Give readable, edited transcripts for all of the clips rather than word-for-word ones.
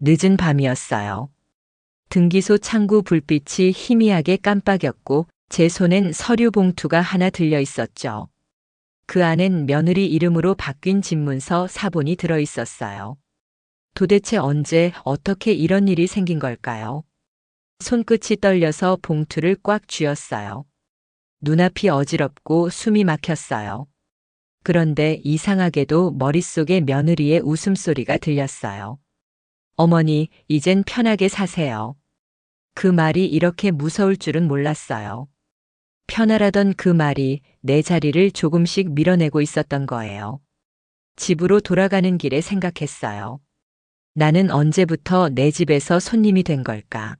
늦은 밤이었어요. 등기소 창구 불빛이 희미하게 깜빡였고 제 손엔 서류 봉투가 하나 들려 있었죠. 그 안엔 며느리 이름으로 바뀐 집문서 4본이 들어 있었어요. 도대체 언제 어떻게 이런 일이 생긴 걸까요? 손끝이 떨려서 봉투를 꽉 쥐었어요. 눈앞이 어지럽고 숨이 막혔어요. 그런데 이상하게도 머릿속에 며느리의 웃음소리가 들렸어요. 어머니, 이젠 편하게 사세요. 그 말이 이렇게 무서울 줄은 몰랐어요. 편하라던 그 말이 내 자리를 조금씩 밀어내고 있었던 거예요. 집으로 돌아가는 길에 생각했어요. 나는 언제부터 내 집에서 손님이 된 걸까?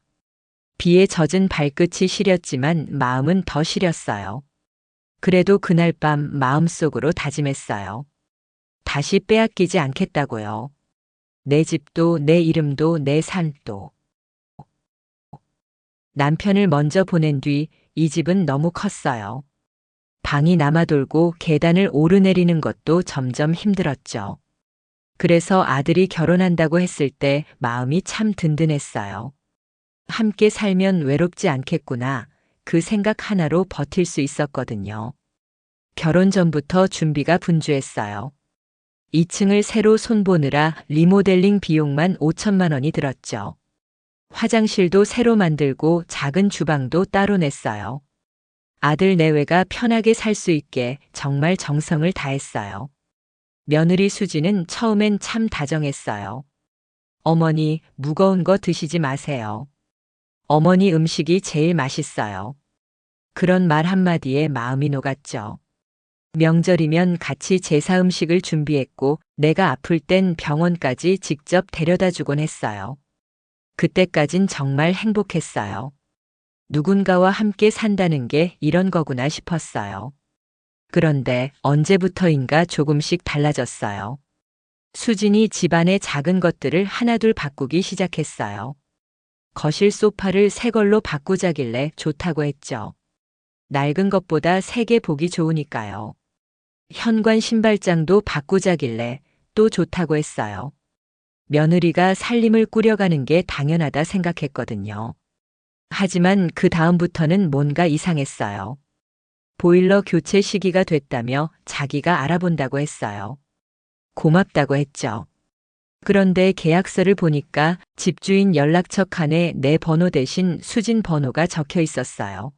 비에 젖은 발끝이 시렸지만 마음은 더 시렸어요. 그래도 그날 밤 마음속으로 다짐했어요. 다시 빼앗기지 않겠다고요. 내 집도 내 이름도 내 삶도. 남편을 먼저 보낸 뒤 이 집은 너무 컸어요. 방이 남아돌고 계단을 오르내리는 것도 점점 힘들었죠. 그래서 아들이 결혼한다고 했을 때 마음이 참 든든했어요. 함께 살면 외롭지 않겠구나. 그 생각 하나로 버틸 수 있었거든요. 결혼 전부터 준비가 분주했어요. 2층을 새로 손보느라 리모델링 비용만 5천만 원이 들었죠. 화장실도 새로 만들고 작은 주방도 따로 냈어요. 아들 내외가 편하게 살 수 있게 정말 정성을 다했어요. 며느리 수지는 처음엔 참 다정했어요. 어머니, 무거운 거 드시지 마세요. 어머니 음식이 제일 맛있어요. 그런 말 한마디에 마음이 녹았죠. 명절이면 같이 제사 음식을 준비했고 내가 아플 땐 병원까지 직접 데려다 주곤 했어요. 그때까진 정말 행복했어요. 누군가와 함께 산다는 게 이런 거구나 싶었어요. 그런데 언제부터인가 조금씩 달라졌어요. 수진이 집안의 작은 것들을 하나둘 바꾸기 시작했어요. 거실 소파를 새 걸로 바꾸자길래 좋다고 했죠. 낡은 것보다 새 게 보기 좋으니까요. 현관 신발장도 바꾸자길래 또 좋다고 했어요. 며느리가 살림을 꾸려가는 게 당연하다 생각했거든요. 하지만 그 다음부터는 뭔가 이상했어요. 보일러 교체 시기가 됐다며 자기가 알아본다고 했어요. 고맙다고 했죠. 그런데 계약서를 보니까 집주인 연락처 칸에 내 번호 대신 수진 번호가 적혀 있었어요.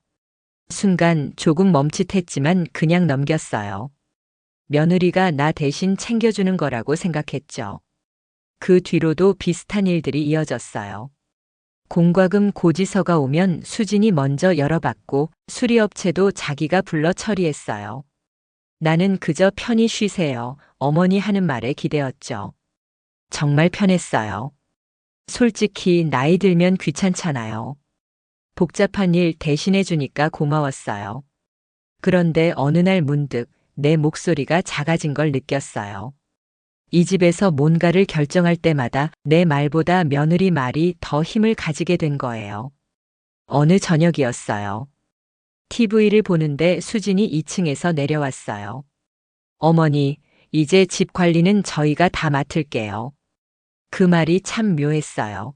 순간 조금 멈칫했지만 그냥 넘겼어요. 며느리가 나 대신 챙겨주는 거라고 생각했죠. 그 뒤로도 비슷한 일들이 이어졌어요. 공과금 고지서가 오면 수진이 먼저 열어봤고 수리업체도 자기가 불러 처리했어요. 나는 그저 편히 쉬세요. 어머니 하는 말에 기대었죠. 정말 편했어요. 솔직히 나이 들면 귀찮잖아요. 복잡한 일 대신해 주니까 고마웠어요. 그런데 어느 날 문득 내 목소리가 작아진 걸 느꼈어요. 이 집에서 뭔가를 결정할 때마다 내 말보다 며느리 말이 더 힘을 가지게 된 거예요. 어느 저녁이었어요. TV를 보는데 수진이 2층에서 내려왔어요. 어머니, 이제 집 관리는 저희가 다 맡을게요. 그 말이 참 묘했어요.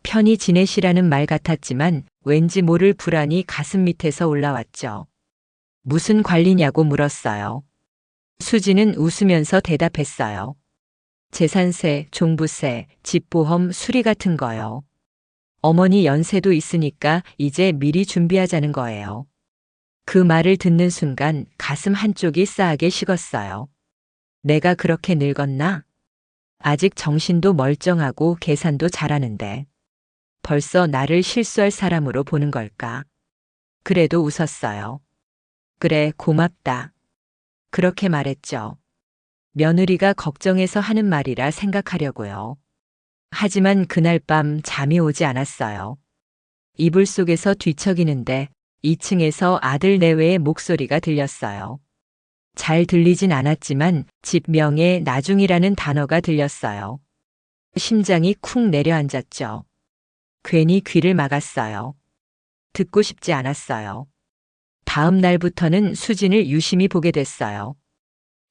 편히 지내시라는 말 같았지만 왠지 모를 불안이 가슴 밑에서 올라왔죠. 무슨 관리냐고 물었어요. 수지는 웃으면서 대답했어요. 재산세, 종부세, 집보험, 수리 같은 거요. 어머니 연세도 있으니까 이제 미리 준비하자는 거예요. 그 말을 듣는 순간 가슴 한쪽이 싸하게 식었어요. 내가 그렇게 늙었나? 아직 정신도 멀쩡하고 계산도 잘하는데. 벌써 나를 실수할 사람으로 보는 걸까? 그래도 웃었어요. 그래, 고맙다. 그렇게 말했죠. 며느리가 걱정해서 하는 말이라 생각하려고요. 하지만 그날 밤 잠이 오지 않았어요. 이불 속에서 뒤척이는데 2층에서 아들 내외의 목소리가 들렸어요. 잘 들리진 않았지만 집명에 나중이라는 단어가 들렸어요. 심장이 쿵 내려앉았죠. 괜히 귀를 막았어요. 듣고 싶지 않았어요. 다음 날부터는 수진을 유심히 보게 됐어요.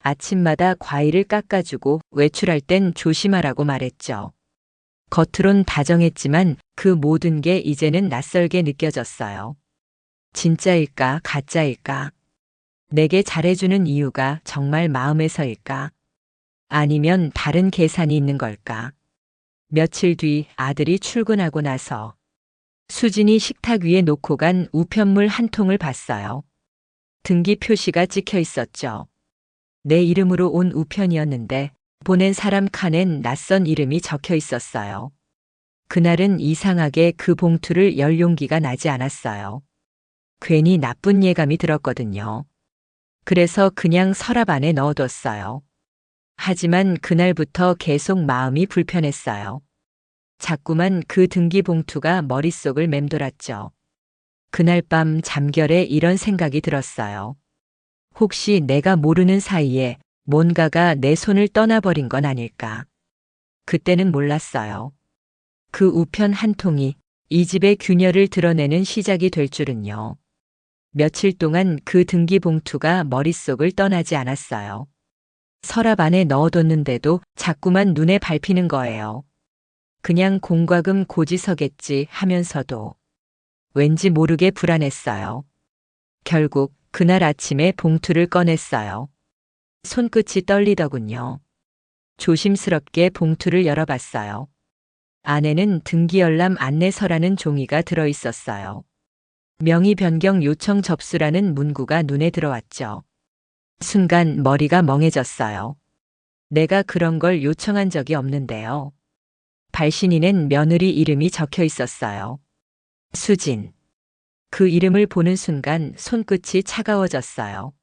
아침마다 과일을 깎아주고 외출할 땐 조심하라고 말했죠. 겉으론 다정했지만 그 모든 게 이제는 낯설게 느껴졌어요. 진짜일까, 가짜일까? 내게 잘해주는 이유가 정말 마음에서일까? 아니면 다른 계산이 있는 걸까? 며칠 뒤 아들이 출근하고 나서 수진이 식탁 위에 놓고 간 우편물 한 통을 봤어요. 등기 표시가 찍혀 있었죠. 내 이름으로 온 우편이었는데 보낸 사람 칸엔 낯선 이름이 적혀 있었어요. 그날은 이상하게 그 봉투를 열 용기가 나지 않았어요. 괜히 나쁜 예감이 들었거든요. 그래서 그냥 서랍 안에 넣어뒀어요. 하지만 그날부터 계속 마음이 불편했어요. 자꾸만 그 등기 봉투가 머릿속을 맴돌았죠. 그날 밤 잠결에 이런 생각이 들었어요. 혹시 내가 모르는 사이에 뭔가가 내 손을 떠나버린 건 아닐까? 그때는 몰랐어요. 그 우편 한 통이 이 집의 균열을 드러내는 시작이 될 줄은요. 며칠 동안 그 등기 봉투가 머릿속을 떠나지 않았어요. 서랍 안에 넣어뒀는데도 자꾸만 눈에 밟히는 거예요. 그냥 공과금 고지서겠지 하면서도 왠지 모르게 불안했어요. 결국 그날 아침에 봉투를 꺼냈어요. 손끝이 떨리더군요. 조심스럽게 봉투를 열어봤어요. 안에는 등기열람 안내서라는 종이가 들어있었어요. 명의 변경 요청 접수라는 문구가 눈에 들어왔죠. 순간 머리가 멍해졌어요. 내가 그런 걸 요청한 적이 없는데요. 발신인엔 며느리 이름이 적혀 있었어요. 수진. 그 이름을 보는 순간 손끝이 차가워졌어요.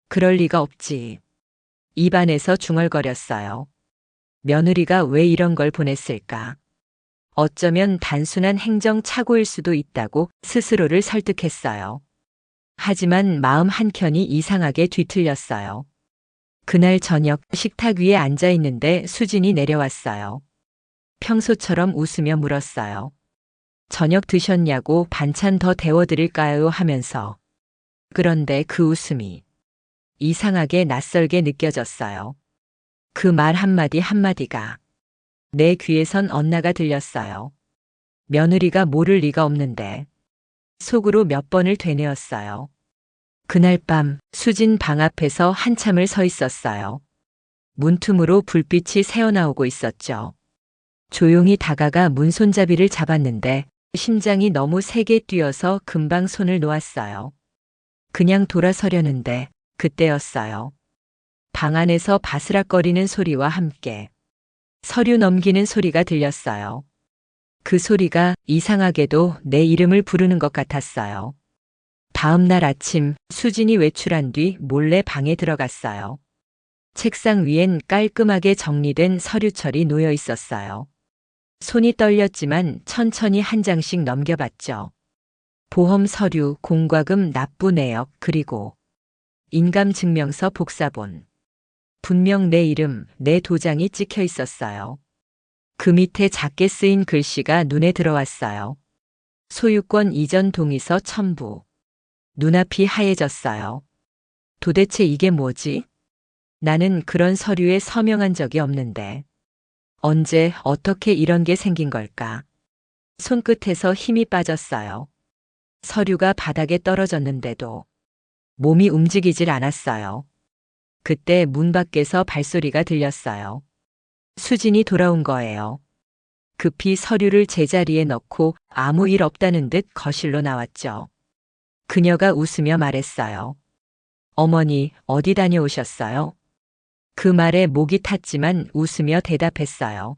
그럴 리가 없지. 입안에서 중얼거렸어요. 며느리가 왜 이런 걸 보냈을까? 어쩌면 단순한 행정착오일 수도 있다고 스스로를 설득했어요. 하지만 마음 한켠이 이상하게 뒤틀렸어요. 그날 저녁 식탁 위에 앉아 있는데 수진이 내려왔어요. 평소처럼 웃으며 물었어요. 저녁 드셨냐고 반찬 더 데워드릴까요? 하면서. 그런데 그 웃음이 이상하게 낯설게 느껴졌어요. 그 말 한마디 한마디가 내 귀에선 엇나가 들렸어요. 며느리가 모를 리가 없는데 속으로 몇 번을 되뇌었어요. 그날 밤 수진 방 앞에서 한참을 서 있었어요. 문틈으로 불빛이 새어나오고 있었죠. 조용히 다가가 문손잡이를 잡았는데 심장이 너무 세게 뛰어서 금방 손을 놓았어요. 그냥 돌아서려는데 그때였어요. 방 안에서 바스락거리는 소리와 함께 서류 넘기는 소리가 들렸어요. 그 소리가 이상하게도 내 이름을 부르는 것 같았어요. 다음 날 아침 수진이 외출한 뒤 몰래 방에 들어갔어요. 책상 위엔 깔끔하게 정리된 서류철이 놓여 있었어요. 손이 떨렸지만 천천히 한 장씩 넘겨봤죠. 보험 서류, 공과금 납부 내역, 그리고 인감증명서 복사본. 분명 내 이름, 내 도장이 찍혀 있었어요. 그 밑에 작게 쓰인 글씨가 눈에 들어왔어요. 소유권 이전 동의서 첨부. 눈앞이 하얘졌어요. 도대체 이게 뭐지? 나는 그런 서류에 서명한 적이 없는데. 언제 어떻게 이런 게 생긴 걸까? 손끝에서 힘이 빠졌어요. 서류가 바닥에 떨어졌는데도 몸이 움직이질 않았어요. 그때 문 밖에서 발소리가 들렸어요. 수진이 돌아온 거예요. 급히 서류를 제자리에 넣고 아무 일 없다는 듯 거실로 나왔죠. 그녀가 웃으며 말했어요. 어머니, 어디 다녀오셨어요? 그 말에 목이 탔지만 웃으며 대답했어요.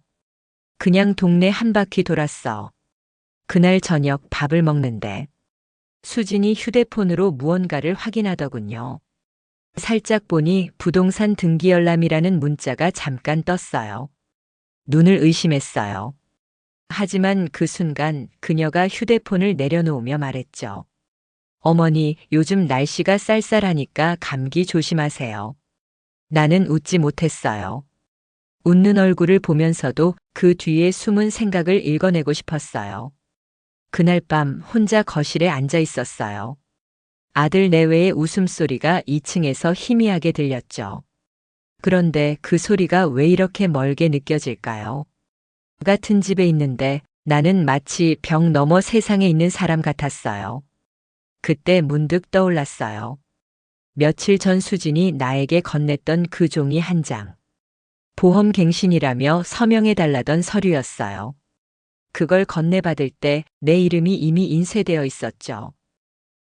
그냥 동네 한 바퀴 돌았어. 그날 저녁 밥을 먹는데 수진이 휴대폰으로 무언가를 확인하더군요. 살짝 보니 부동산 등기열람이라는 문자가 잠깐 떴어요. 눈을 의심했어요. 하지만 그 순간 그녀가 휴대폰을 내려놓으며 말했죠. 어머니, 요즘 날씨가 쌀쌀하니까 감기 조심하세요. 나는 웃지 못했어요. 웃는 얼굴을 보면서도 그 뒤에 숨은 생각을 읽어내고 싶었어요. 그날 밤 혼자 거실에 앉아 있었어요. 아들 내외의 웃음소리가 2층에서 희미하게 들렸죠. 그런데 그 소리가 왜 이렇게 멀게 느껴질까요? 같은 집에 있는데 나는 마치 벽 너머 세상에 있는 사람 같았어요. 그때 문득 떠올랐어요. 며칠 전 수진이 나에게 건넸던 그 종이 한 장. 보험갱신이라며 서명해달라던 서류였어요. 그걸 건네받을 때 내 이름이 이미 인쇄되어 있었죠.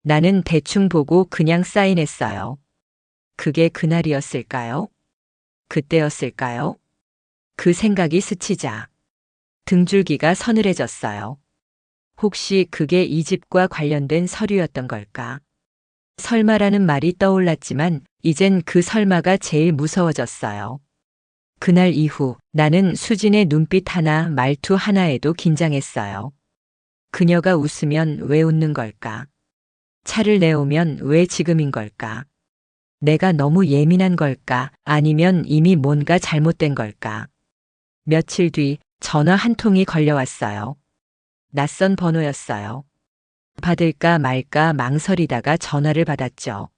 나는 대충 보고 그냥 사인했어요. 그게 그날이었을까요? 그때였을까요? 그 생각이 스치자 등줄기가 서늘해졌어요. 혹시 그게 이 집과 관련된 서류였던 걸까? 설마라는 말이 떠올랐지만 이젠 그 설마가 제일 무서워졌어요. 그날 이후 나는 수진의 눈빛 하나, 말투 하나에도 긴장했어요. 그녀가 웃으면 왜 웃는 걸까? 차를 내오면 왜 지금인 걸까? 내가 너무 예민한 걸까? 아니면 이미 뭔가 잘못된 걸까? 며칠 뒤 전화 한 통이 걸려왔어요. 낯선 번호였어요. 받을까 말까 망설이다가 전화를 받았죠.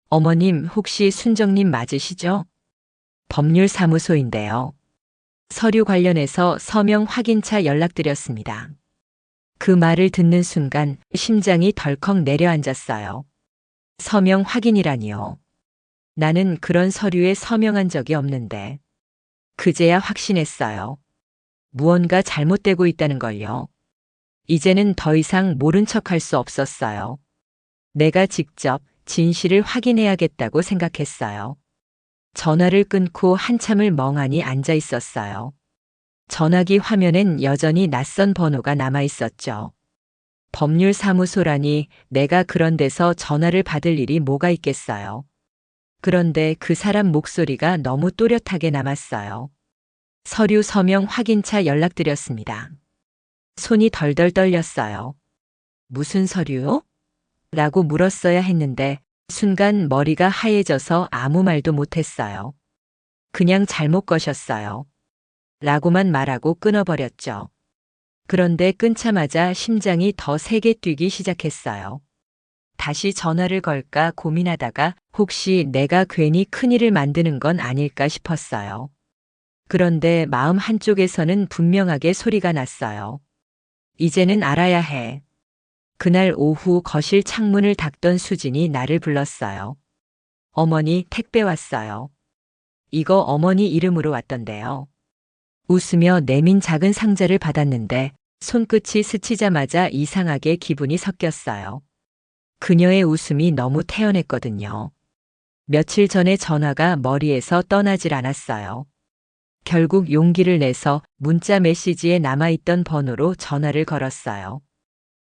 어머님, 혹시 순정님 맞으시죠? 법률사무소인데요. 서류 관련해서 서명 확인차 연락드렸습니다. 그 말을 듣는 순간 심장이 덜컥 내려앉았어요. 서명 확인이라니요. 나는 그런 서류에 서명한 적이 없는데. 그제야 확신했어요. 무언가 잘못되고 있다는 걸요. 이제는 더 이상 모른 척할 수 없었어요. 내가 직접 진실을 확인해야겠다고 생각했어요. 전화를 끊고 한참을 멍하니 앉아 있었어요. 전화기 화면엔 여전히 낯선 번호가 남아 있었죠. 법률사무소라니 내가 그런 데서 전화를 받을 일이 뭐가 있겠어요. 그런데 그 사람 목소리가 너무 또렷하게 남았어요. 서류 서명 확인차 연락드렸습니다. 손이 덜덜 떨렸어요. 무슨 서류요? 라고 물었어야 했는데 순간 머리가 하얘져서 아무 말도 못했어요. 그냥 잘못 거셨어요. 라고만 말하고 끊어버렸죠. 그런데 끊자마자 심장이 더 세게 뛰기 시작했어요. 다시 전화를 걸까 고민하다가 혹시 내가 괜히 큰일을 만드는 건 아닐까 싶었어요. 그런데 마음 한쪽에서는 분명하게 소리가 났어요. 이제는 알아야 해. 그날 오후 거실 창문을 닫던 수진이 나를 불렀어요. 어머니, 택배 왔어요. 이거 어머니 이름으로 왔던데요. 웃으며 내민 작은 상자를 받았는데 손끝이 스치자마자 이상하게 기분이 섞였어요. 그녀의 웃음이 너무 태연했거든요. 며칠 전에 전화가 머리에서 떠나질 않았어요. 결국 용기를 내서 문자 메시지에 남아있던 번호로 전화를 걸었어요.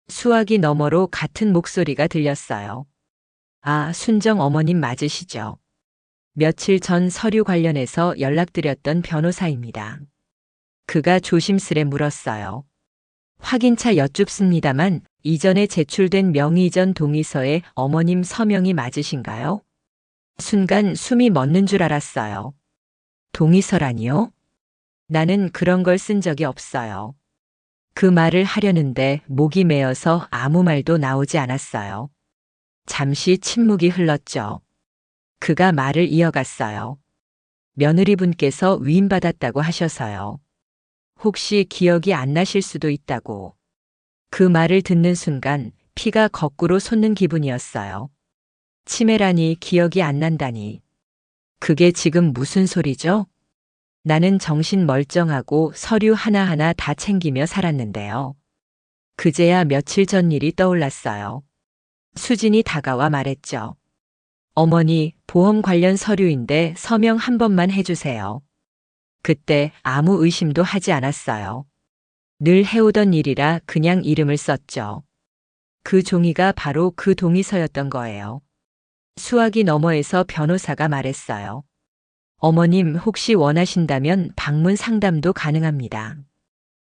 수화기 너머로 같은 목소리가 들렸어요. 아, 순정 어머님 맞으시죠? 며칠 전 서류 관련해서 연락드렸던 변호사입니다. 그가 조심스레 물었어요. 확인차 여쭙습니다만 이전에 제출된 명의 이전 동의서에 어머님 서명이 맞으신가요? 순간 숨이 멎는 줄 알았어요. 동의서라니요? 나는 그런 걸 쓴 적이 없어요. 그 말을 하려는데 목이 메어서 아무 말도 나오지 않았어요. 잠시 침묵이 흘렀죠. 그가 말을 이어갔어요. 며느리분께서 위임받았다고 하셔서요. 혹시 기억이 안 나실 수도 있다고. 그 말을 듣는 순간 피가 거꾸로 솟는 기분이었어요. 치매라니 기억이 안 난다니. 그게 지금 무슨 소리죠? 나는 정신 멀쩡하고 서류 하나하나 다 챙기며 살았는데요. 그제야 며칠 전 일이 떠올랐어요. 수진이 다가와 말했죠. 어머니, 보험 관련 서류인데 서명 한 번만 해주세요. 그때 아무 의심도 하지 않았어요. 늘 해오던 일이라 그냥 이름을 썼죠. 그 종이가 바로 그 동의서였던 거예요. 수화기 너머에서 변호사가 말했어요. 어머님, 혹시 원하신다면 방문 상담도 가능합니다.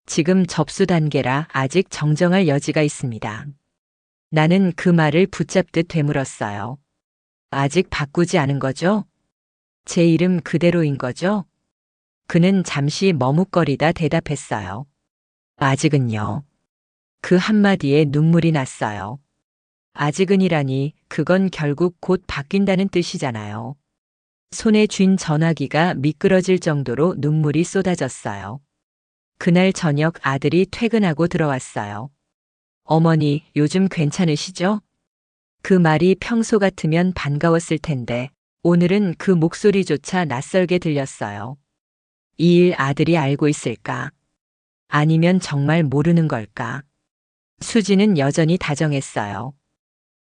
지금 접수 단계라 아직 정정할 여지가 있습니다. 나는 그 말을 붙잡듯 되물었어요. 아직 바꾸지 않은 거죠? 제 이름 그대로인 거죠? 그는 잠시 머뭇거리다 대답했어요. 아직은요. 그 한마디에 눈물이 났어요. 아직은이라니 그건 결국 곧 바뀐다는 뜻이잖아요. 손에 쥔 전화기가 미끄러질 정도로 눈물이 쏟아졌어요. 그날 저녁 아들이 퇴근하고 들어왔어요. 어머니, 요즘 괜찮으시죠? 그 말이 평소 같으면 반가웠을 텐데 오늘은 그 목소리조차 낯설게 들렸어요. 이 일 아들이 알고 있을까? 아니면 정말 모르는 걸까? 수지는 여전히 다정했어요.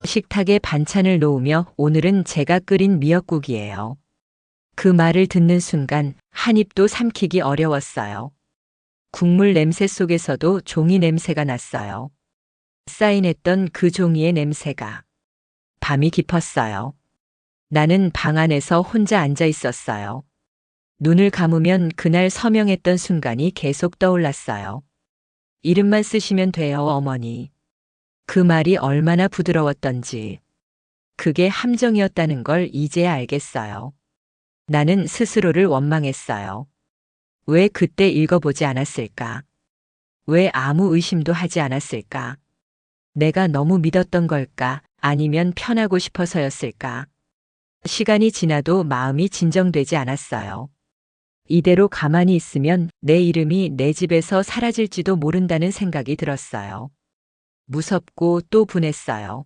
식탁에 반찬을 놓으며 오늘은 제가 끓인 미역국이에요. 그 말을 듣는 순간 한 입도 삼키기 어려웠어요. 국물 냄새 속에서도 종이 냄새가 났어요. 쌓인했던 그 종이의 냄새가. 밤이 깊었어요. 나는 방 안에서 혼자 앉아 있었어요. 눈을 감으면 그날 서명했던 순간이 계속 떠올랐어요. 이름만 쓰시면 돼요, 어머니. 그 말이 얼마나 부드러웠던지. 그게 함정이었다는 걸 이제야 알겠어요. 나는 스스로를 원망했어요. 왜 그때 읽어보지 않았을까? 왜 아무 의심도 하지 않았을까? 내가 너무 믿었던 걸까? 아니면 편하고 싶어서였을까? 시간이 지나도 마음이 진정되지 않았어요. 이대로 가만히 있으면 내 이름이 내 집에서 사라질지도 모른다는 생각이 들었어요. 무섭고 또 분했어요.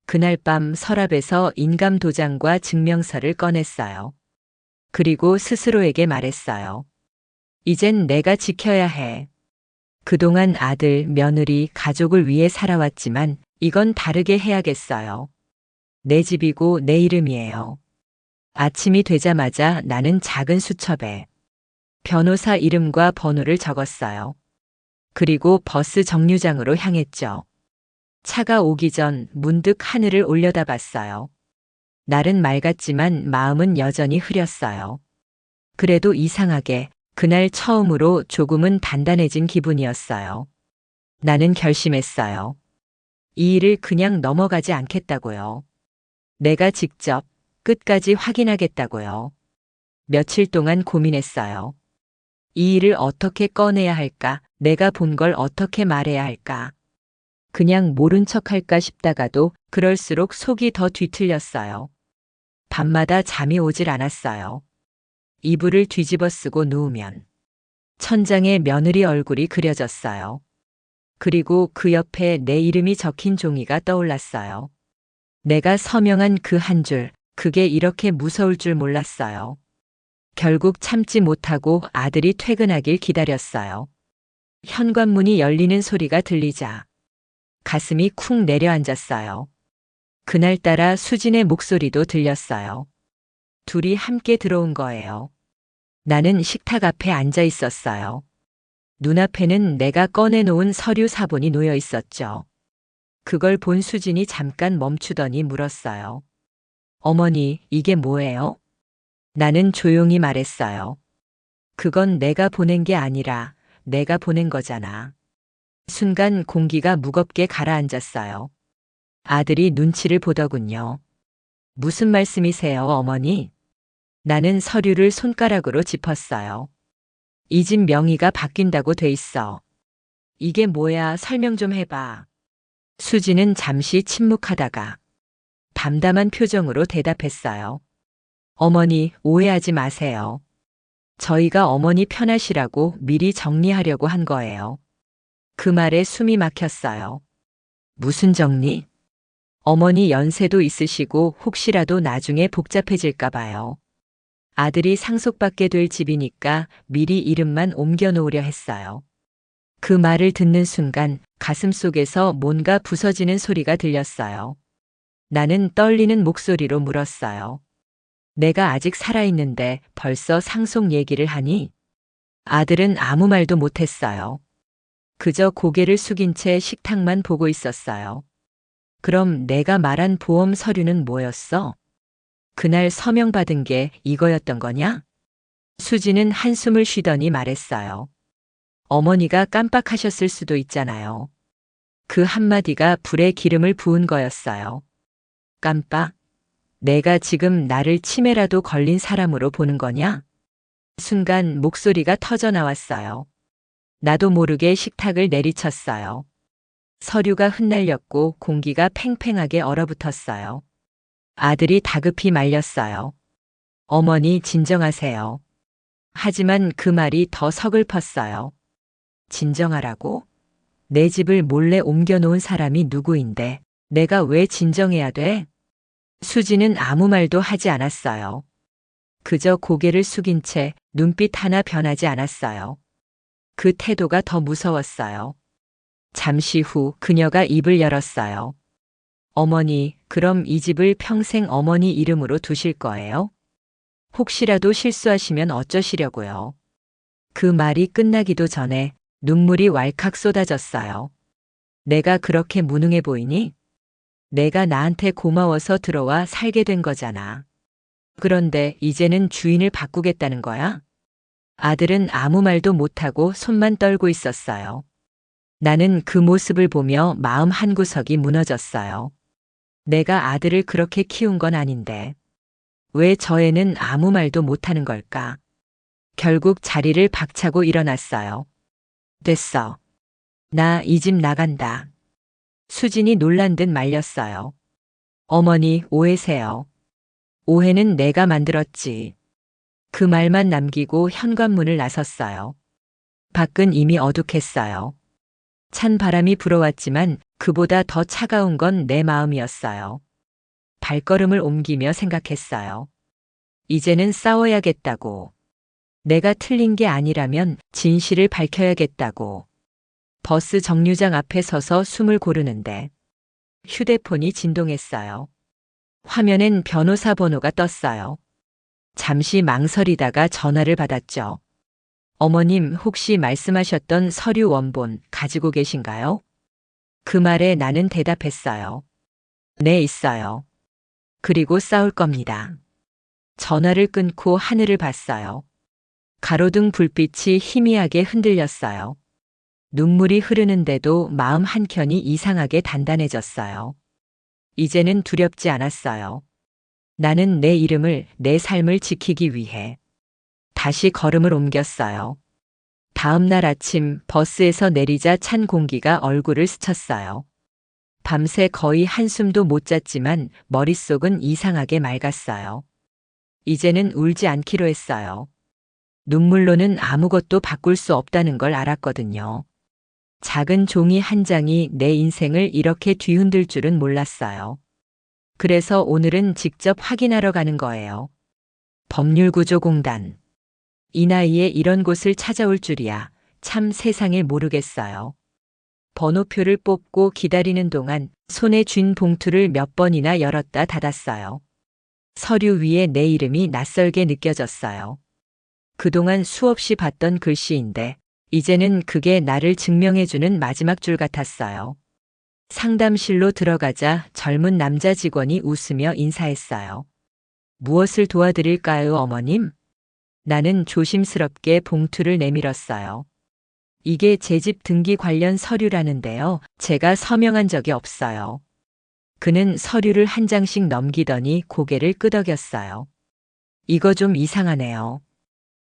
그날 밤 서랍에서 인감 도장과 증명서를 꺼냈어요. 그리고 스스로에게 말했어요. 이젠 내가 지켜야 해. 그동안 아들, 며느리, 가족을 위해 살아왔지만 이건 다르게 해야겠어요. 내 집이고 내 이름이에요. 아침이 되자마자 나는 작은 수첩에 변호사 이름과 번호를 적었어요. 그리고 버스 정류장으로 향했죠. 차가 오기 전 문득 하늘을 올려다봤어요. 날은 맑았지만 마음은 여전히 흐렸어요. 그래도 이상하게 그날 처음으로 조금은 단단해진 기분이었어요. 나는 결심했어요. 이 일을 그냥 넘어가지 않겠다고요. 내가 직접 끝까지 확인하겠다고요. 며칠 동안 고민했어요. 이 일을 어떻게 꺼내야 할까? 내가 본 걸 어떻게 말해야 할까? 그냥 모른 척 할까 싶다가도 그럴수록 속이 더 뒤틀렸어요. 밤마다 잠이 오질 않았어요. 이불을 뒤집어 쓰고 누우면 천장에 며느리 얼굴이 그려졌어요. 그리고 그 옆에 내 이름이 적힌 종이가 떠올랐어요. 내가 서명한 그 한 줄, 그게 이렇게 무서울 줄 몰랐어요. 결국 참지 못하고 아들이 퇴근하길 기다렸어요. 현관문이 열리는 소리가 들리자 가슴이 쿵 내려앉았어요. 그날따라 수진의 목소리도 들렸어요. 둘이 함께 들어온 거예요. 나는 식탁 앞에 앉아 있었어요. 눈앞에는 내가 꺼내놓은 서류 사본이 놓여 있었죠. 그걸 본 수진이 잠깐 멈추더니 물었어요. 어머니, 이게 뭐예요? 나는 조용히 말했어요. 그건 내가 보낸 게 아니라 내가 보낸 거잖아. 순간 공기가 무겁게 가라앉았어요. 아들이 눈치를 보더군요. 무슨 말씀이세요, 어머니? 나는 서류를 손가락으로 짚었어요. 이 집 명의가 바뀐다고 돼 있어. 이게 뭐야, 설명 좀 해봐. 수지는 잠시 침묵하다가 담담한 표정으로 대답했어요. 어머니, 오해하지 마세요. 저희가 어머니 편하시라고 미리 정리하려고 한 거예요. 그 말에 숨이 막혔어요. 무슨 정리? 어머니 연세도 있으시고 혹시라도 나중에 복잡해질까 봐요. 아들이 상속받게 될 집이니까 미리 이름만 옮겨 놓으려 했어요. 그 말을 듣는 순간 가슴 속에서 뭔가 부서지는 소리가 들렸어요. 나는 떨리는 목소리로 물었어요. 내가 아직 살아있는데 벌써 상속 얘기를 하니? 아들은 아무 말도 못했어요. 그저 고개를 숙인 채 식탁만 보고 있었어요. 그럼 내가 말한 보험 서류는 뭐였어? 그날 서명받은 게 이거였던 거냐? 수지는 한숨을 쉬더니 말했어요. 어머니가 깜빡하셨을 수도 있잖아요. 그 한마디가 불에 기름을 부은 거였어요. 깜빡? 내가 지금 나를 치매라도 걸린 사람으로 보는 거냐? 순간 목소리가 터져 나왔어요. 나도 모르게 식탁을 내리쳤어요. 서류가 흩날렸고 공기가 팽팽하게 얼어붙었어요. 아들이 다급히 말렸어요. 어머니 진정하세요. 하지만 그 말이 더 서글펐어요. 진정하라고? 내 집을 몰래 옮겨놓은 사람이 누구인데 내가 왜 진정해야 돼? 수지는 아무 말도 하지 않았어요. 그저 고개를 숙인 채 눈빛 하나 변하지 않았어요. 그 태도가 더 무서웠어요. 잠시 후 그녀가 입을 열었어요. 어머니, 그럼 이 집을 평생 어머니 이름으로 두실 거예요? 혹시라도 실수하시면 어쩌시려고요? 그 말이 끝나기도 전에 눈물이 왈칵 쏟아졌어요. 내가 그렇게 무능해 보이니? 내가 나한테 고마워서 들어와 살게 된 거잖아. 그런데 이제는 주인을 바꾸겠다는 거야? 아들은 아무 말도 못하고 손만 떨고 있었어요. 나는 그 모습을 보며 마음 한구석이 무너졌어요. 내가 아들을 그렇게 키운 건 아닌데 왜 저 애는 아무 말도 못하는 걸까? 결국 자리를 박차고 일어났어요. 됐어. 나 이 집 나간다. 수진이 놀란 듯 말렸어요. 어머니, 오해세요. 오해는 내가 만들었지. 그 말만 남기고 현관문을 나섰어요. 밖은 이미 어둑했어요. 찬 바람이 불어왔지만 그보다 더 차가운 건 내 마음이었어요. 발걸음을 옮기며 생각했어요. 이제는 싸워야겠다고. 내가 틀린 게 아니라면 진실을 밝혀야겠다고. 버스 정류장 앞에 서서 숨을 고르는데 휴대폰이 진동했어요. 화면엔 변호사 번호가 떴어요. 잠시 망설이다가 전화를 받았죠. 어머님, 혹시 말씀하셨던 서류 원본 가지고 계신가요? 그 말에 나는 대답했어요. 네, 있어요. 그리고 싸울 겁니다. 전화를 끊고 하늘을 봤어요. 가로등 불빛이 희미하게 흔들렸어요. 눈물이 흐르는데도 마음 한켠이 이상하게 단단해졌어요. 이제는 두렵지 않았어요. 나는 내 이름을, 내 삶을 지키기 위해 다시 걸음을 옮겼어요. 다음 날 아침 버스에서 내리자 찬 공기가 얼굴을 스쳤어요. 밤새 거의 한숨도 못 잤지만 머릿속은 이상하게 맑았어요. 이제는 울지 않기로 했어요. 눈물로는 아무것도 바꿀 수 없다는 걸 알았거든요. 작은 종이 한 장이 내 인생을 이렇게 뒤흔들 줄은 몰랐어요. 그래서 오늘은 직접 확인하러 가는 거예요. 법률구조공단. 이 나이에 이런 곳을 찾아올 줄이야. 참 세상에 모르겠어요. 번호표를 뽑고 기다리는 동안 손에 쥔 봉투를 몇 번이나 열었다 닫았어요. 서류 위에 내 이름이 낯설게 느껴졌어요. 그동안 수없이 봤던 글씨인데 이제는 그게 나를 증명해주는 마지막 줄 같았어요. 상담실로 들어가자 젊은 남자 직원이 웃으며 인사했어요. 무엇을 도와드릴까요, 어머님? 나는 조심스럽게 봉투를 내밀었어요. 이게 제 집 등기 관련 서류라는데요. 제가 서명한 적이 없어요. 그는 서류를 한 장씩 넘기더니 고개를 끄덕였어요. 이거 좀 이상하네요.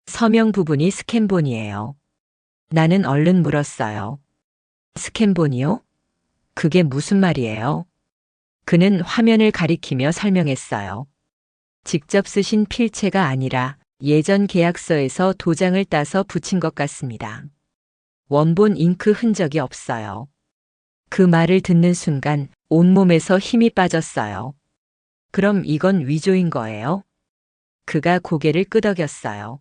서명 부분이 스캔본이에요. 나는 얼른 물었어요. 스캔본이요? 그게 무슨 말이에요? 그는 화면을 가리키며 설명했어요. 직접 쓰신 필체가 아니라 예전 계약서에서 도장을 따서 붙인 것 같습니다. 원본 잉크 흔적이 없어요. 그 말을 듣는 순간 온몸에서 힘이 빠졌어요. 그럼 이건 위조인 거예요? 그가 고개를 끄덕였어요.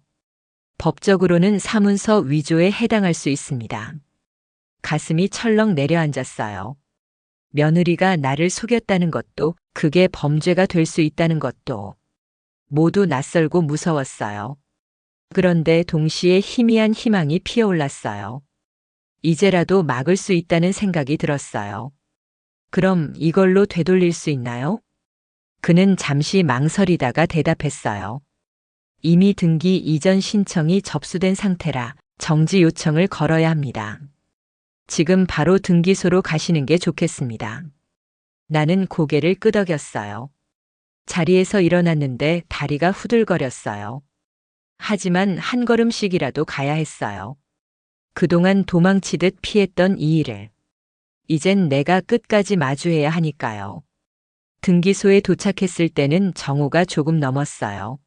법적으로는 사문서 위조에 해당할 수 있습니다. 가슴이 철렁 내려앉았어요. 며느리가 나를 속였다는 것도, 그게 범죄가 될 수 있다는 것도 모두 낯설고 무서웠어요. 그런데 동시에 희미한 희망이 피어올랐어요. 이제라도 막을 수 있다는 생각이 들었어요. 그럼 이걸로 되돌릴 수 있나요? 그는 잠시 망설이다가 대답했어요. 이미 등기 이전 신청이 접수된 상태라 정지 요청을 걸어야 합니다. 지금 바로 등기소로 가시는 게 좋겠습니다. 나는 고개를 끄덕였어요. 자리에서 일어났는데 다리가 후들거렸어요. 하지만 한 걸음씩이라도 가야 했어요. 그동안 도망치듯 피했던 이 일을 이젠 내가 끝까지 마주해야 하니까요. 등기소에 도착했을 때는 정오가 조금 넘었어요.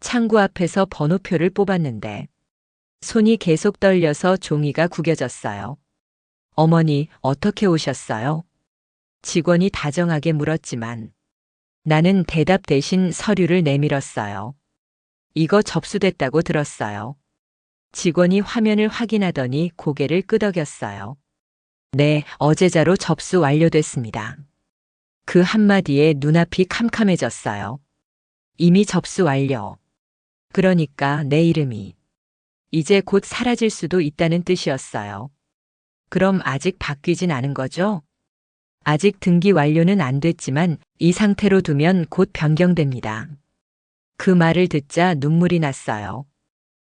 창구 앞에서 번호표를 뽑았는데 손이 계속 떨려서 종이가 구겨졌어요. 어머니, 어떻게 오셨어요? 직원이 다정하게 물었지만 나는 대답 대신 서류를 내밀었어요. 이거 접수됐다고 들었어요. 직원이 화면을 확인하더니 고개를 끄덕였어요. 네, 어제자로 접수 완료됐습니다. 그 한마디에 눈앞이 캄캄해졌어요. 이미 접수 완료. 그러니까 내 이름이 이제 곧 사라질 수도 있다는 뜻이었어요. 그럼 아직 바뀌진 않은 거죠? 아직 등기 완료는 안 됐지만 이 상태로 두면 곧 변경됩니다. 그 말을 듣자 눈물이 났어요.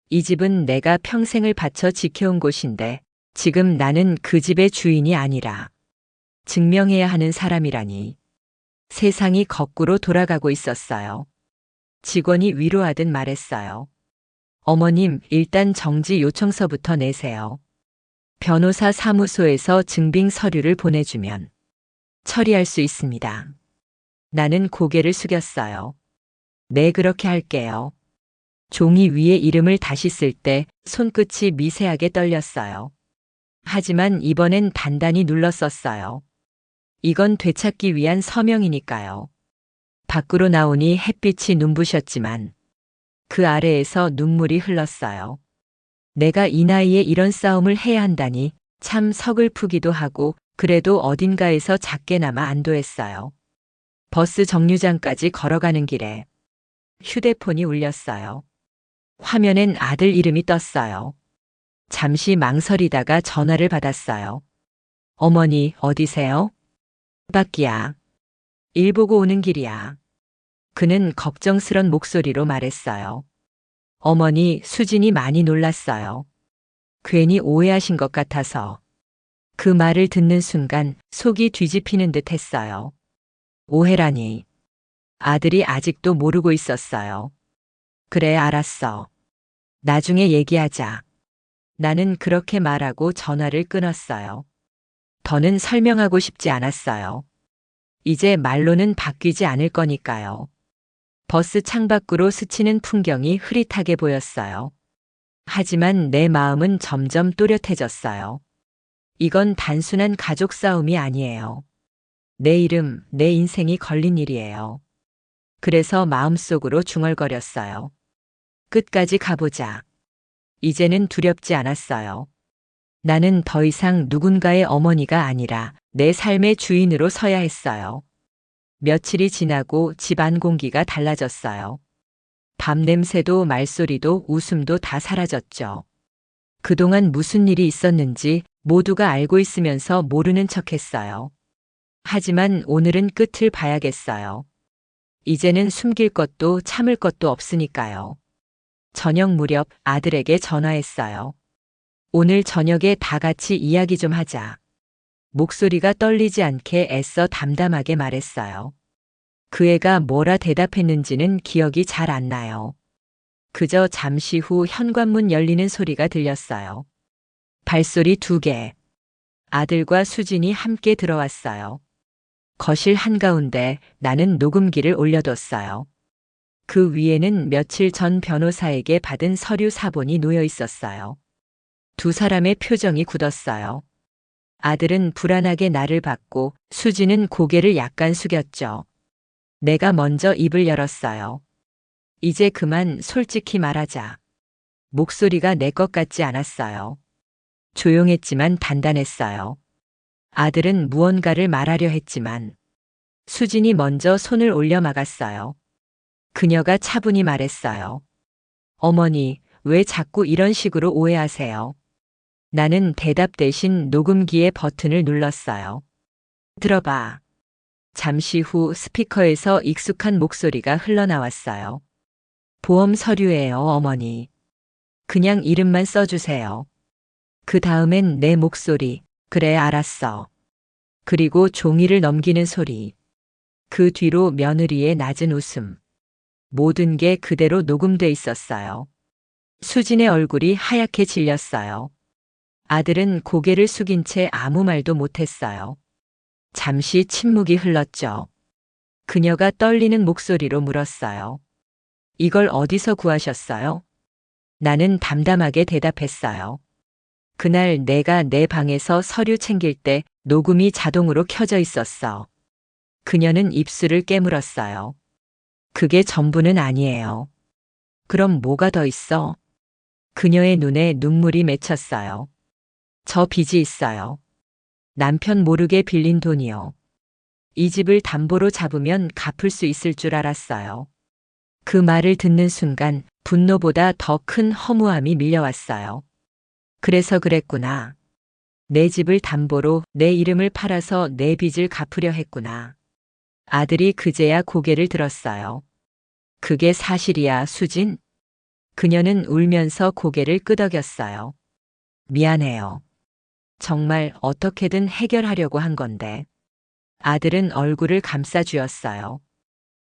이 집은 내가 평생을 바쳐 지켜온 곳인데 지금 나는 그 집의 주인이 아니라 증명해야 하는 사람이라니. 세상이 거꾸로 돌아가고 있었어요. 직원이 위로하듯 말했어요. 어머님, 일단 정지 요청서부터 내세요. 변호사 사무소에서 증빙 서류를 보내주면 처리할 수 있습니다. 나는 고개를 숙였어요. 네, 그렇게 할게요. 종이 위에 이름을 다시 쓸 때 손끝이 미세하게 떨렸어요. 하지만 이번엔 단단히 눌렀었어요. 이건 되찾기 위한 서명이니까요. 밖으로 나오니 햇빛이 눈부셨지만 그 아래에서 눈물이 흘렀어요. 내가 이 나이에 이런 싸움을 해야 한다니 참 서글프기도 하고 그래도 어딘가에서 작게나마 안도했어요. 버스 정류장까지 걸어가는 길에 휴대폰이 울렸어요. 화면엔 아들 이름이 떴어요. 잠시 망설이다가 전화를 받았어요. 어머니, 어디세요? 밖이야. 일 보고 오는 길이야. 그는 걱정스런 목소리로 말했어요. 어머니, 수진이 많이 놀랐어요. 괜히 오해하신 것 같아서. 그 말을 듣는 순간 속이 뒤집히는 듯 했어요. 오해라니. 아들이 아직도 모르고 있었어요. 그래, 알았어. 나중에 얘기하자. 나는 그렇게 말하고 전화를 끊었어요. 더는 설명하고 싶지 않았어요. 이제 말로는 바뀌지 않을 거니까요. 버스 창밖으로 스치는 풍경이 흐릿하게 보였어요. 하지만 내 마음은 점점 또렷해졌어요. 이건 단순한 가족 싸움이 아니에요. 내 이름, 내 인생이 걸린 일이에요. 그래서 마음속으로 중얼거렸어요. 끝까지 가보자. 이제는 두렵지 않았어요. 나는 더 이상 누군가의 어머니가 아니라 내 삶의 주인으로 서야 했어요. 며칠이 지나고 집안 공기가 달라졌어요. 밤 냄새도 말소리도 웃음도 다 사라졌죠. 그동안 무슨 일이 있었는지 모두가 알고 있으면서 모르는 척했어요. 하지만 오늘은 끝을 봐야겠어요. 이제는 숨길 것도 참을 것도 없으니까요. 저녁 무렵 아들에게 전화했어요. 오늘 저녁에 다 같이 이야기 좀 하자. 목소리가 떨리지 않게 애써 담담하게 말했어요. 그 애가 뭐라 대답했는지는 기억이 잘 안 나요. 그저 잠시 후 현관문 열리는 소리가 들렸어요. 발소리 2개. 아들과 수진이 함께 들어왔어요. 거실 한가운데 나는 녹음기를 올려뒀어요. 그 위에는 며칠 전 변호사에게 받은 서류 사본이 놓여 있었어요. 두 사람의 표정이 굳었어요. 아들은 불안하게 나를 봤고 수지는 고개를 약간 숙였죠. 내가 먼저 입을 열었어요. 이제 그만 솔직히 말하자. 목소리가 내 것 같지 않았어요. 조용했지만 단단했어요. 아들은 무언가를 말하려 했지만 수진이 먼저 손을 올려 막았어요. 그녀가 차분히 말했어요. 어머니, 왜 자꾸 이런 식으로 오해하세요? 나는 대답 대신 녹음기의 버튼을 눌렀어요. 들어봐. 잠시 후 스피커에서 익숙한 목소리가 흘러나왔어요. 보험 서류예요, 어머니. 그냥 이름만 써주세요. 그 다음엔 내 목소리. 그래, 알았어. 그리고 종이를 넘기는 소리. 그 뒤로 며느리의 낮은 웃음. 모든 게 그대로 녹음돼 있었어요. 수진의 얼굴이 하얗게 질렸어요. 아들은 고개를 숙인 채 아무 말도 못했어요. 잠시 침묵이 흘렀죠. 그녀가 떨리는 목소리로 물었어요. 이걸 어디서 구하셨어요? 나는 담담하게 대답했어요. 그날 내가 내 방에서 서류 챙길 때 녹음이 자동으로 켜져 있었어. 그녀는 입술을 깨물었어요. 그게 전부는 아니에요. 그럼 뭐가 더 있어? 그녀의 눈에 눈물이 맺혔어요. 저 빚이 있어요. 남편 모르게 빌린 돈이요. 이 집을 담보로 잡으면 갚을 수 있을 줄 알았어요. 그 말을 듣는 순간 분노보다 더 큰 허무함이 밀려왔어요. 그래서 그랬구나. 내 집을 담보로 내 이름을 팔아서 내 빚을 갚으려 했구나. 아들이 그제야 고개를 들었어요. 그게 사실이야, 수진? 그녀는 울면서 고개를 끄덕였어요. 미안해요. 정말 어떻게든 해결하려고 한 건데. 아들은 얼굴을 감싸 쥐었어요.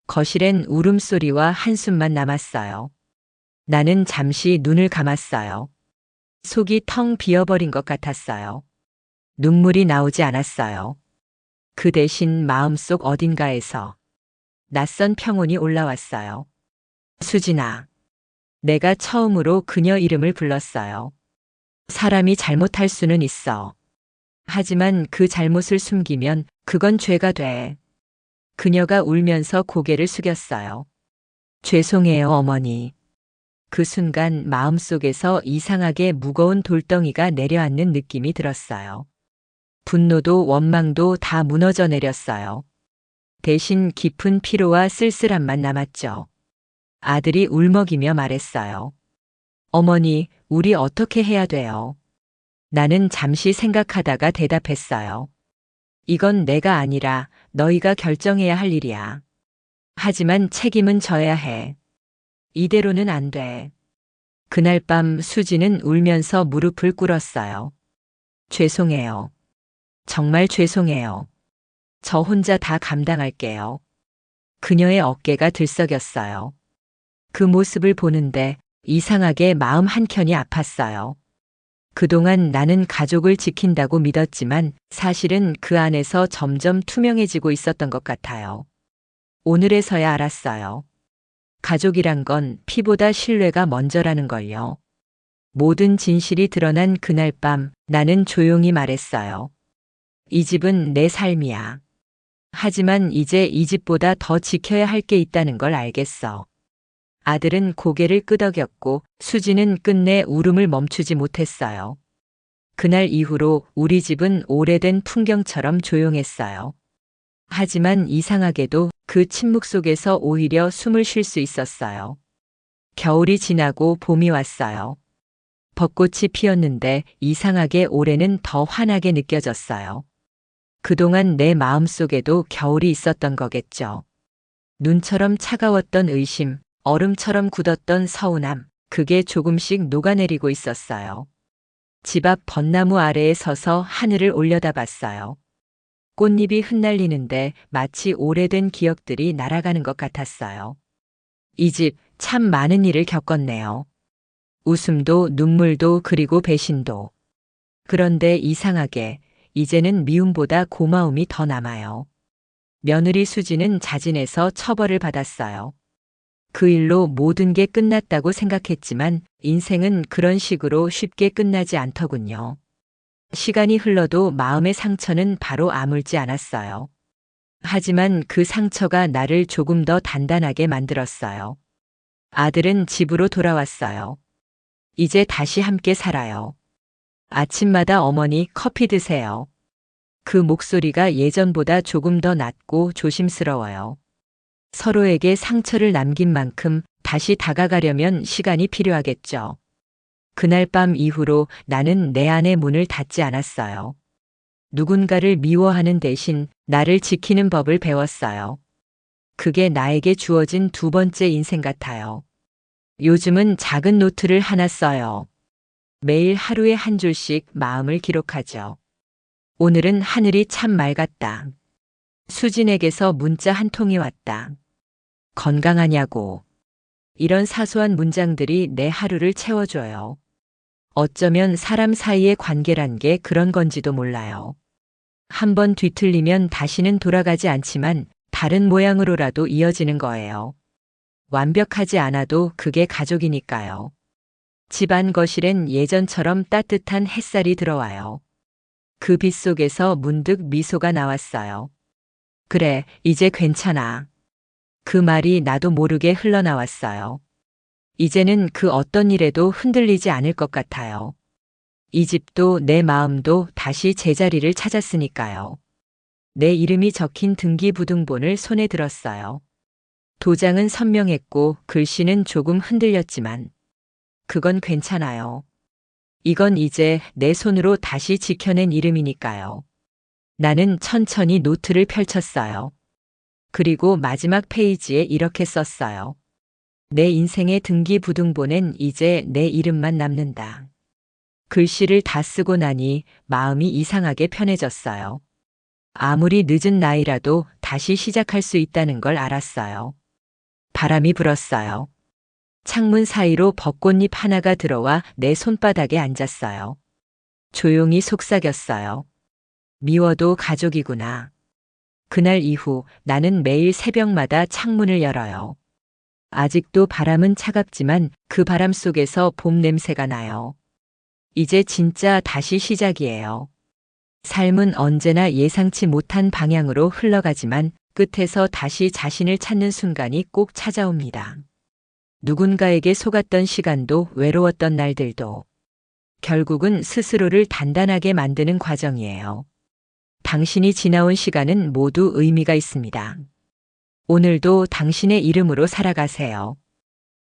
거실엔 울음소리와 한숨만 남았어요. 나는 잠시 눈을 감았어요. 속이 텅 비어버린 것 같았어요. 눈물이 나오지 않았어요. 그 대신 마음속 어딘가에서 낯선 평온이 올라왔어요. 수진아. 내가 처음으로 그녀 이름을 불렀어요. 사람이 잘못할 수는 있어. 하지만 그 잘못을 숨기면 그건 죄가 돼. 그녀가 울면서 고개를 숙였어요. 죄송해요, 어머니. 그 순간 마음속에서 이상하게 무거운 돌덩이가 내려앉는 느낌이 들었어요. 분노도 원망도 다 무너져 내렸어요. 대신 깊은 피로와 쓸쓸함만 남았죠. 아들이 울먹이며 말했어요. 어머니, 우리 어떻게 해야 돼요? 나는 잠시 생각하다가 대답했어요. 이건 내가 아니라 너희가 결정해야 할 일이야. 하지만 책임은 져야 해. 이대로는 안 돼. 그날 밤 수지는 울면서 무릎을 꿇었어요. 죄송해요. 정말 죄송해요. 저 혼자 다 감당할게요. 그녀의 어깨가 들썩였어요. 그 모습을 보는데 이상하게 마음 한켠이 아팠어요. 그동안 나는 가족을 지킨다고 믿었지만 사실은 그 안에서 점점 투명해지고 있었던 것 같아요. 오늘에서야 알았어요. 가족이란 건 피보다 신뢰가 먼저라는 걸요. 모든 진실이 드러난 그날 밤 나는 조용히 말했어요. 이 집은 내 삶이야. 하지만 이제 이 집보다 더 지켜야 할 게 있다는 걸 알겠어. 아들은 고개를 끄덕였고 수지는 끝내 울음을 멈추지 못했어요. 그날 이후로 우리 집은 오래된 풍경처럼 조용했어요. 하지만 이상하게도 그 침묵 속에서 오히려 숨을 쉴 수 있었어요. 겨울이 지나고 봄이 왔어요. 벚꽃이 피었는데 이상하게 올해는 더 환하게 느껴졌어요. 그동안 내 마음속에도 겨울이 있었던 거겠죠. 눈처럼 차가웠던 의심, 얼음처럼 굳었던 서운함, 그게 조금씩 녹아내리고 있었어요. 집 앞 벚나무 아래에 서서 하늘을 올려다봤어요. 꽃잎이 흩날리는데 마치 오래된 기억들이 날아가는 것 같았어요. 이 집 참 많은 일을 겪었네요. 웃음도 눈물도 그리고 배신도. 그런데 이상하게 이제는 미움보다 고마움이 더 남아요. 며느리 수지는 자진해서 처벌을 받았어요. 그 일로 모든 게 끝났다고 생각했지만 인생은 그런 식으로 쉽게 끝나지 않더군요. 시간이 흘러도 마음의 상처는 바로 아물지 않았어요. 하지만 그 상처가 나를 조금 더 단단하게 만들었어요. 아들은 집으로 돌아왔어요. 이제 다시 함께 살아요. 아침마다 어머니 커피 드세요. 그 목소리가 예전보다 조금 더 낮고 조심스러워요. 서로에게 상처를 남긴 만큼 다시 다가가려면 시간이 필요하겠죠. 그날 밤 이후로 나는 내 안의 문을 닫지 않았어요. 누군가를 미워하는 대신 나를 지키는 법을 배웠어요. 그게 나에게 주어진 두 번째 인생 같아요. 요즘은 작은 노트를 하나 써요. 매일 하루에 한 줄씩 마음을 기록하죠. 오늘은 하늘이 참 맑았다. 수진에게서 문자 한 통이 왔다. 건강하냐고. 이런 사소한 문장들이 내 하루를 채워줘요. 어쩌면 사람 사이의 관계란 게 그런 건지도 몰라요. 한 번 뒤틀리면 다시는 돌아가지 않지만 다른 모양으로라도 이어지는 거예요. 완벽하지 않아도 그게 가족이니까요. 집안 거실엔 예전처럼 따뜻한 햇살이 들어와요. 그 빛 속에서 문득 미소가 나왔어요. 그래, 이제 괜찮아. 그 말이 나도 모르게 흘러나왔어요. 이제는 그 어떤 일에도 흔들리지 않을 것 같아요. 이 집도 내 마음도 다시 제자리를 찾았으니까요. 내 이름이 적힌 등기부등본을 손에 들었어요. 도장은 선명했고 글씨는 조금 흔들렸지만 그건 괜찮아요. 이건 이제 내 손으로 다시 지켜낸 이름이니까요. 나는 천천히 노트를 펼쳤어요. 그리고 마지막 페이지에 이렇게 썼어요. 내 인생의 등기부등본엔 이제 내 이름만 남는다. 글씨를 다 쓰고 나니 마음이 이상하게 편해졌어요. 아무리 늦은 나이라도 다시 시작할 수 있다는 걸 알았어요. 바람이 불었어요. 창문 사이로 벚꽃잎 하나가 들어와 내 손바닥에 앉았어요. 조용히 속삭였어요. 미워도 가족이구나. 그날 이후 나는 매일 새벽마다 창문을 열어요. 아직도 바람은 차갑지만 그 바람 속에서 봄 냄새가 나요. 이제 진짜 다시 시작이에요. 삶은 언제나 예상치 못한 방향으로 흘러가지만 끝에서 다시 자신을 찾는 순간이 꼭 찾아옵니다. 누군가에게 속았던 시간도 외로웠던 날들도 결국은 스스로를 단단하게 만드는 과정이에요. 당신이 지나온 시간은 모두 의미가 있습니다. 오늘도 당신의 이름으로 살아가세요.